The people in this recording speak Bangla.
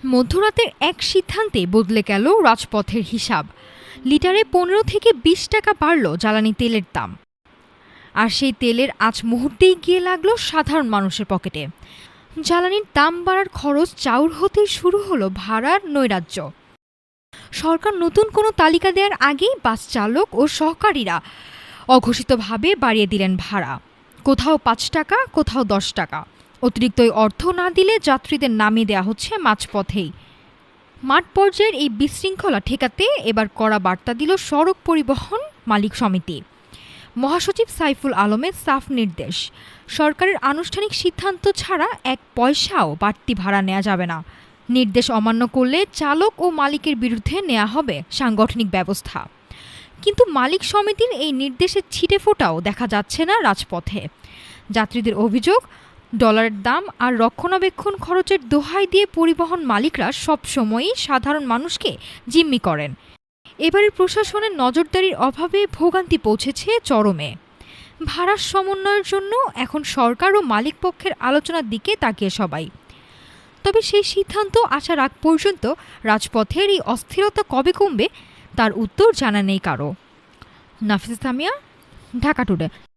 মধ্যরাতের এক সিদ্ধান্তে বদলে গেল রাজপথের হিসাব। লিটারে ১৫ থেকে ২০ টাকা বাড়ল জ্বালানি তেলের দাম। আর সেই তেলের আজ মুহূর্তেই গিয়ে লাগলো সাধারণ মানুষের পকেটে। জ্বালানির দাম বাড়ার খরচ চাউর হতেই শুরু হলো ভাড়ার নৈরাজ্য। সরকার নতুন কোনো তালিকা দেওয়ার আগেই বাস চালক ও সহকারীরা অঘোষিতভাবে বাড়িয়ে দিলেন ভাড়া। কোথাও ৫ টাকা, কোথাও ১০ টাকা। অতিরিক্ত অর্থ না দিলে যাত্রীদের নামিয়ে দেওয়া হচ্ছে মাঝপথেই। মাঠ পর্যায়ের এই বিশৃঙ্খলা ঠেকাতে এবার কড়া বার্তা দিল সড়ক পরিবহন মালিক সমিতি। মহাসচিব সাইফুল আলমের সাফ নির্দেশ, সরকারের আনুষ্ঠানিক সিদ্ধান্ত ছাড়া এক পয়সাও বাড়তি ভাড়া নেওয়া যাবে না। নির্দেশ অমান্য করলে চালক ও মালিকের বিরুদ্ধে নেওয়া হবে সাংগঠনিক ব্যবস্থা। কিন্তু মালিক সমিতির এই নির্দেশের ছিটেফোঁটাও দেখা যাচ্ছে না রাজপথে। যাত্রীদের অভিযোগ, ডলারের দাম আর রক্ষণাবেক্ষণ খরচের দোহাই দিয়ে পরিবহন মালিকরা সবসময়ই সাধারণ মানুষকে জিম্মি করেন। এবারের প্রশাসনের নজরদারির অভাবে ভোগান্তি পৌঁছেছে চরমে। ভাড়ার সমন্বয়ের জন্য এখন সরকার ও মালিক পক্ষের আলোচনার দিকে তাকিয়ে সবাই। তবে সেই সিদ্ধান্ত আসার আগ পর্যন্ত রাজপথের এই অস্থিরতা কবে কমবে তার উত্তর জানা নেই কারো। নাফিসা সামিয়া, ঢাকা টুডে।